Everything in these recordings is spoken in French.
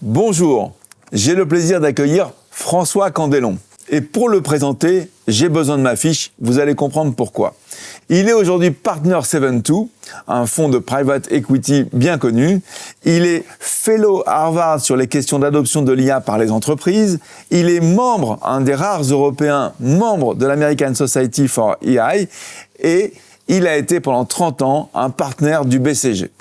Bonjour, j'ai le plaisir d'accueillir François Candelon. Et pour le présenter, j'ai besoin de ma fiche, vous allez comprendre pourquoi. Il est aujourd'hui Partner 72, un fonds de private equity bien connu. Il est fellow à Harvard sur les questions d'adoption de l'IA par les entreprises. Il est membre, un des rares Européens, membre de l'American Society for AI. Et il a été pendant 30 ans un partenaire du BCG.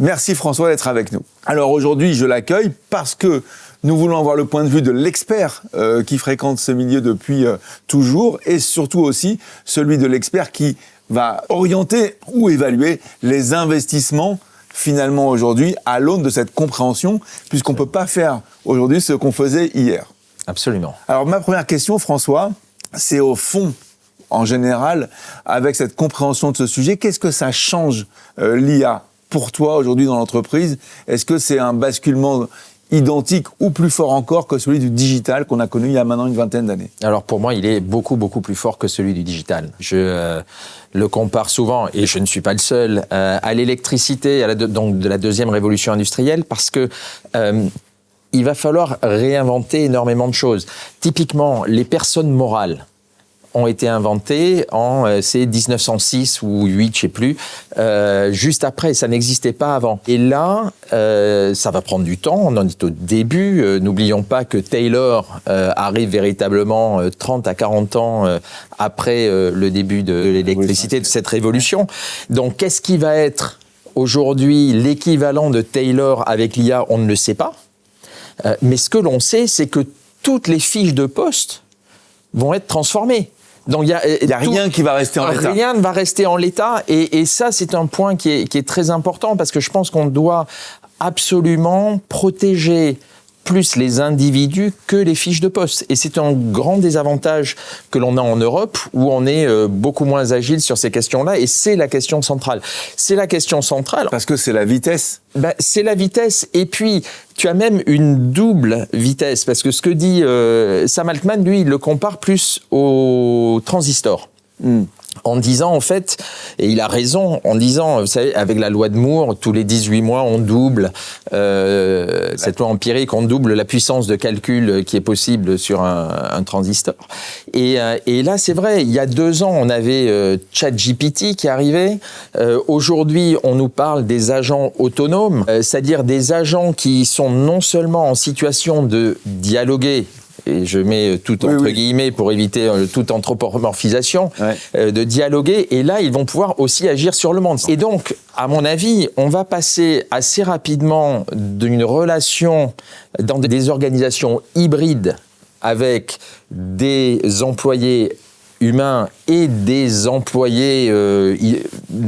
Merci François d'être avec nous. Alors aujourd'hui, je l'accueille parce que nous voulons avoir le point de vue de l'expert qui fréquente ce milieu depuis toujours et surtout aussi celui de l'expert qui va orienter ou évaluer les investissements finalement aujourd'hui à l'aune de cette compréhension puisqu'on ne peut pas faire aujourd'hui ce qu'on faisait hier. Absolument. Alors ma première question, François, c'est au fond en général avec cette compréhension de ce sujet, qu'est-ce que ça change l'IA pour toi aujourd'hui dans l'entreprise? Est-ce que c'est un basculement identique ou plus fort encore que celui du digital qu'on a connu il y a maintenant une vingtaine d'années? Alors pour moi, il est beaucoup plus fort que celui du digital. Je le compare souvent, et je ne suis pas le seul, à l'électricité, donc de la deuxième révolution industrielle, parce que il va falloir réinventer énormément de choses. Typiquement, les personnes morales ont été inventées en c'est 1906 ou 8, je sais plus, juste après, ça n'existait pas avant. Et là, ça va prendre du temps, on en est au début. N'oublions pas que Taylor arrive véritablement 30 à 40 ans après le début de l'électricité, de cette révolution. Donc, qu'est-ce qui va être aujourd'hui l'équivalent de Taylor avec l'IA? On ne le sait pas. Mais ce que l'on sait, c'est que toutes les fiches de poste vont être transformées. Donc il y a rien qui va rester en l'état. Rien ne va rester en l'état, et ça c'est un point qui est très important parce que je pense qu'on doit absolument protéger plus les individus que les fiches de poste. Et c'est un grand désavantage que l'on a en Europe, où on est beaucoup moins agile sur ces questions-là, et c'est la question centrale. C'est la question centrale. Parce que c'est la vitesse. C'est la vitesse, et puis tu as même une double vitesse, parce que ce que dit Sam Altman, lui, il le compare plus au transistor. En disant, en fait, et il a raison, en disant, vous savez, avec la loi de Moore, tous les 18 mois, on double, cette loi empirique, on double la puissance de calcul qui est possible sur un transistor. Et là, c'est vrai, il y a 2 ans, on avait ChatGPT qui arrivait. Aujourd'hui, on nous parle des agents autonomes, c'est-à-dire des agents qui sont non seulement en situation de dialoguer, et je mets tout entre guillemets pour éviter toute anthropomorphisation, de dialoguer, et là, ils vont pouvoir aussi agir sur le monde. Et donc, à mon avis, on va passer assez rapidement d'une relation dans des organisations hybrides avec des employés humains et des employés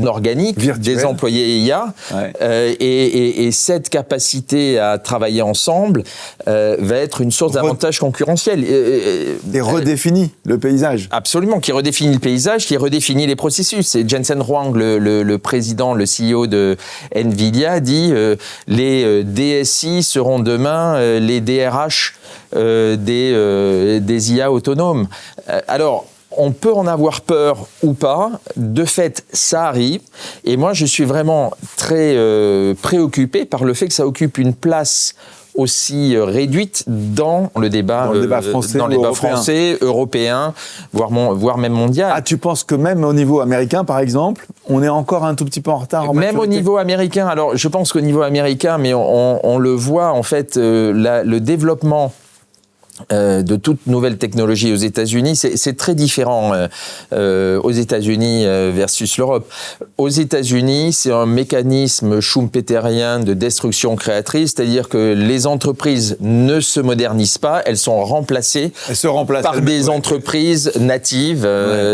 organiques, virtuels, des employés IA, et cette capacité à travailler ensemble va être une source d'avantage concurrentiel. Et redéfinit le paysage. Absolument, qui redéfinit le paysage, qui redéfinit les processus. Et Jensen Huang, le président, le CEO de NVIDIA, dit les DSI seront demain les DRH des IA autonomes. Alors, on peut en avoir peur ou pas. De fait, ça arrive. Et moi, je suis vraiment très préoccupé par le fait que ça occupe une place aussi réduite dans le débat français, européen, voire même mondial. Ah, tu penses que même au niveau américain, par exemple, on est encore un tout petit peu en retard en maturité? Même au niveau américain. Alors, je pense qu'au niveau américain, mais on le voit, en fait, le développement de toute nouvelle technologie aux États-Unis, c'est très différent aux États-Unis versus l'Europe. Aux États-Unis, c'est un mécanisme schumpeterien de destruction créatrice, c'est-à-dire que les entreprises ne se modernisent pas, elles sont remplacées par des entreprises natives.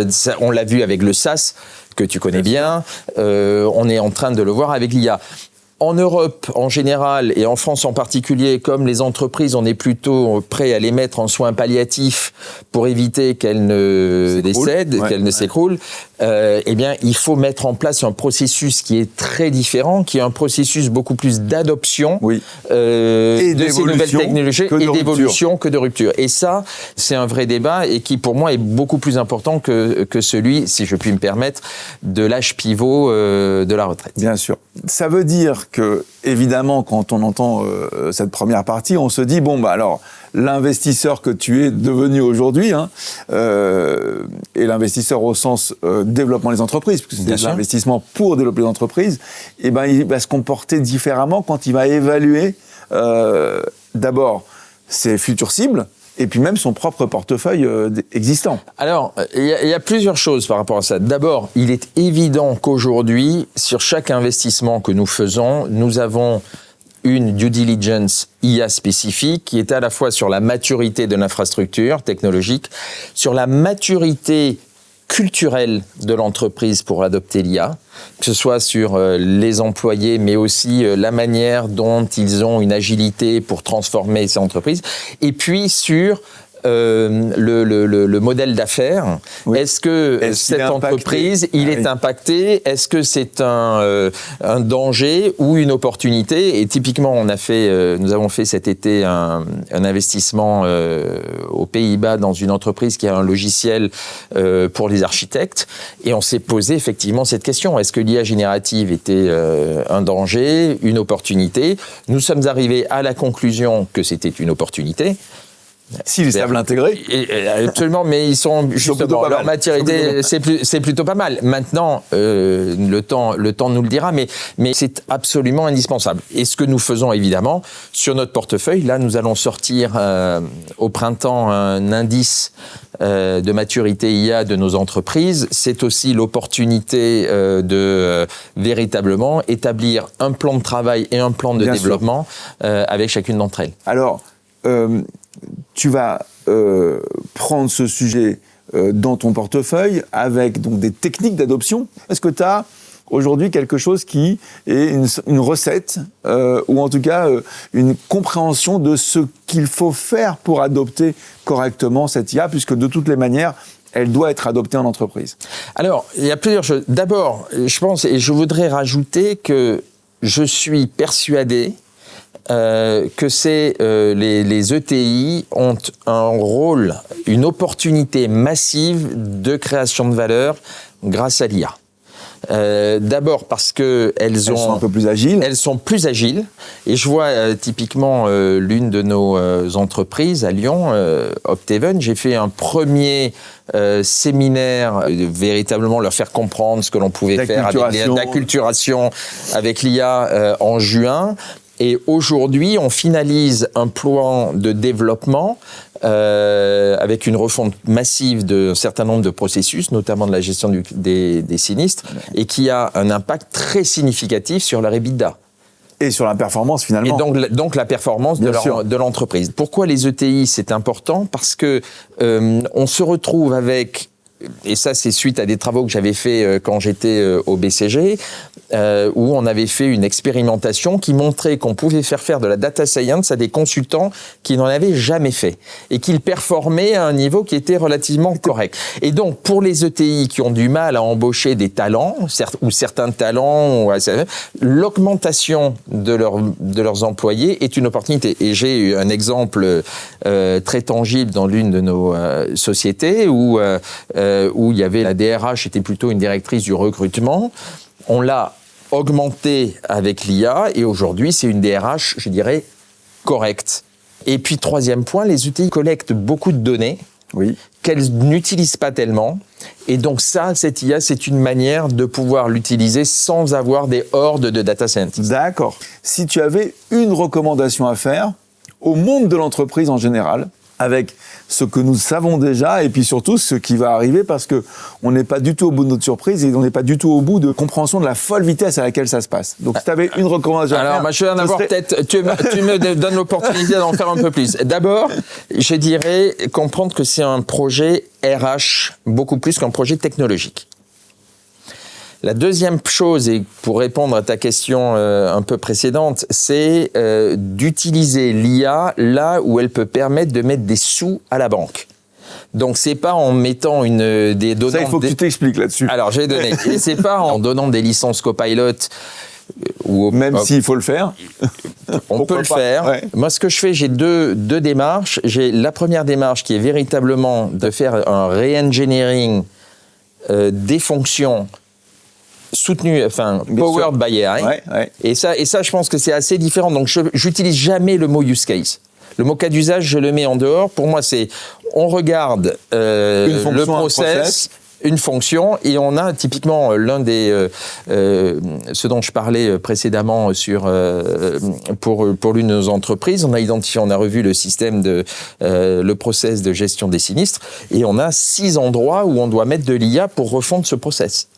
Ça, on l'a vu avec le SaaS, que tu connais bien, on est en train de le voir avec l'IA. En Europe, en général, et en France en particulier, comme les entreprises, on est plutôt prêt à les mettre en soins palliatifs pour éviter qu'elles ne décèdent, qu'elles ne s'écroulent. Eh bien, il faut mettre en place un processus qui est très différent, qui est un processus beaucoup plus d'adoption de ces nouvelles technologies et d'évolution que de rupture. Et ça, c'est un vrai débat et qui, pour moi, est beaucoup plus important que celui, si je puis me permettre, de l'âge pivot de la retraite. Bien sûr. Ça veut dire que, évidemment, quand on entend cette première partie, on se dit, bon, bah alors, l'investisseur que tu es devenu aujourd'hui, hein, et l'investisseur au sens développement des entreprises, parce que c'est l'investissement pour développer les entreprises, eh ben, il va se comporter différemment quand il va évaluer d'abord ses futures cibles, et puis même son propre portefeuille existant. Alors, il y a plusieurs choses par rapport à ça. D'abord, il est évident qu'aujourd'hui, sur chaque investissement que nous faisons, nous avons une due diligence IA spécifique qui est à la fois sur la maturité de l'infrastructure technologique, sur la maturité culturelle de l'entreprise pour adopter l'IA, que ce soit sur les employés, mais aussi la manière dont ils ont une agilité pour transformer ces entreprises, et puis sur le modèle d'affaires. Oui. Est-ce que cette entreprise, il est impacté? Est-ce que c'est un danger ou une opportunité? Et typiquement, nous avons fait cet été un investissement aux Pays-Bas dans une entreprise qui a un logiciel pour les architectes, et on s'est posé effectivement cette question. Est-ce que l'IA générative était un danger, une opportunité? Nous sommes arrivés à la conclusion que c'était une opportunité. S'ils savent l'intégrer. Absolument, mais ils sont justement, leur maturité, c'est plutôt pas mal. Maintenant, le temps nous le dira, mais c'est absolument indispensable. Et ce que nous faisons évidemment sur notre portefeuille, là, nous allons sortir au printemps un indice de maturité IA de nos entreprises. C'est aussi l'opportunité de véritablement établir un plan de travail et un plan de développement avec chacune d'entre elles. Alors, tu vas prendre ce sujet dans ton portefeuille avec donc des techniques d'adoption. Est-ce que tu as aujourd'hui quelque chose qui est une recette ou en tout cas une compréhension de ce qu'il faut faire pour adopter correctement cette IA, puisque de toutes les manières, elle doit être adoptée en entreprise? Alors, il y a plusieurs choses. D'abord, je pense, et je voudrais rajouter que je suis persuadé que les ETI ont un rôle, une opportunité massive de création de valeur grâce à l'IA. D'abord parce que elles sont un peu plus agiles. Elles sont plus agiles. Et je vois typiquement l'une de nos entreprises à Lyon, Opteven. J'ai fait un premier séminaire, véritablement leur faire comprendre ce que l'on pouvait faire avec l'acculturation avec l'IA en juin. Et aujourd'hui, on finalise un plan de développement avec une refonte massive d'un certain nombre de processus, notamment de la gestion des sinistres, et qui a un impact très significatif sur leur EBITDA. Et sur la performance, finalement. Et donc la performance de l'entreprise. Pourquoi les ETI, c'est important? Parce que on se retrouve avec... Et ça, c'est suite à des travaux que j'avais fait quand j'étais au BCG, où on avait fait une expérimentation qui montrait qu'on pouvait faire de la data science à des consultants qui n'en avaient jamais fait et qu'ils performaient à un niveau qui était relativement correct. Et donc, pour les ETI qui ont du mal à embaucher des talents, ou certains talents, l'augmentation de leurs employés est une opportunité. Et j'ai eu un exemple très tangible dans l'une de nos sociétés où il y avait la DRH, était plutôt une directrice du recrutement. On l'a augmentée avec l'IA et aujourd'hui, c'est une DRH, je dirais, correcte. Et puis, troisième point, les ETI collectent beaucoup de données qu'elles n'utilisent pas tellement. Et donc ça, cette IA, c'est une manière de pouvoir l'utiliser sans avoir des hordes de data scientists. D'accord. Si tu avais une recommandation à faire au monde de l'entreprise en général, avec ce que nous savons déjà et puis surtout ce qui va arriver, parce qu'on n'est pas du tout au bout de notre surprise et on n'est pas du tout au bout de compréhension de la folle vitesse à laquelle ça se passe. Donc si tu avais une recommandation à faire... Alors, je vais en avoir peut-être... Tu me donnes l'opportunité d'en faire un peu plus. D'abord, je dirais comprendre que c'est un projet RH beaucoup plus qu'un projet technologique. La deuxième chose, et pour répondre à ta question un peu précédente, c'est d'utiliser l'IA là où elle peut permettre de mettre des sous à la banque. Donc c'est pas en mettant des données. Ça, il faut que tu t'expliques là-dessus. Alors, j'ai donné. Et c'est pas en donnant des licences Copilot. Même s'il faut le faire. On peut le faire. Ouais. Moi, ce que je fais, j'ai deux démarches. J'ai la première démarche qui est véritablement de faire un re-engineering des fonctions soutenu, enfin, Bien powered sûr. by AI. Ouais. Et ça, je pense que c'est assez différent. Donc, j'utilise jamais le mot use case. Le mot cas d'usage, je le mets en dehors. Pour moi, c'est on regarde le process, une fonction, et on a typiquement l'un des ce dont je parlais précédemment sur pour l'une de nos entreprises. On a identifié, on a revu le système de le process de gestion des sinistres, et on a 6 endroits où on doit mettre de l'IA pour refondre ce process.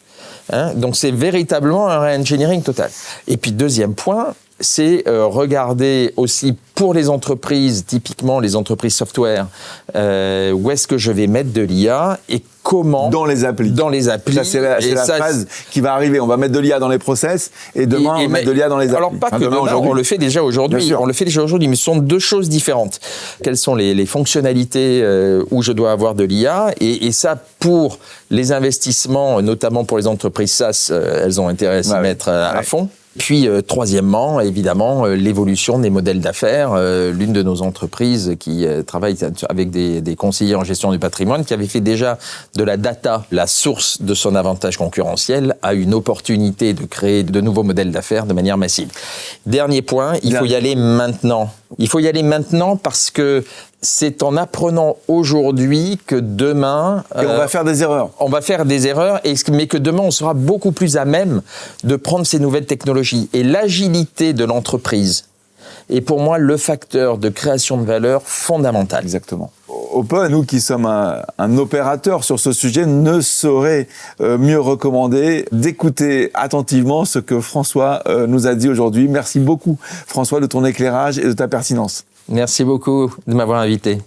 Donc c'est véritablement un re-engineering total. Et puis deuxième point, c'est regarder aussi pour les entreprises, typiquement les entreprises software, où est-ce que je vais mettre de l'IA et comment. Dans les applis. Dans les applis. Ça, c'est la phase qui va arriver. On va mettre de l'IA dans les process et demain, on va mettre de l'IA dans les applis. Alors, pas que demain, on le fait déjà aujourd'hui. On le fait déjà aujourd'hui, mais ce sont 2 choses différentes. Quelles sont les fonctionnalités où je dois avoir de l'IA, et ça, pour les investissements, notamment pour les entreprises SaaS, elles ont intérêt à s'y mettre à fond. Puis, troisièmement, évidemment, l'évolution des modèles d'affaires. L'une de nos entreprises qui travaille avec des conseillers en gestion du patrimoine, qui avait fait déjà de la data la source de son avantage concurrentiel, a une opportunité de créer de nouveaux modèles d'affaires de manière massive. Dernier point, il faut y aller maintenant. Il faut y aller maintenant parce que c'est en apprenant aujourd'hui que demain... Et on va faire des erreurs. On va faire des erreurs, mais que demain, on sera beaucoup plus à même de prendre ces nouvelles technologies. Et l'agilité de l'entreprise est pour moi le facteur de création de valeur fondamental. Exactement. Open, nous qui sommes un opérateur sur ce sujet, ne saurait mieux recommander d'écouter attentivement ce que François nous a dit aujourd'hui. Merci beaucoup, François, de ton éclairage et de ta pertinence. Merci beaucoup de m'avoir invité.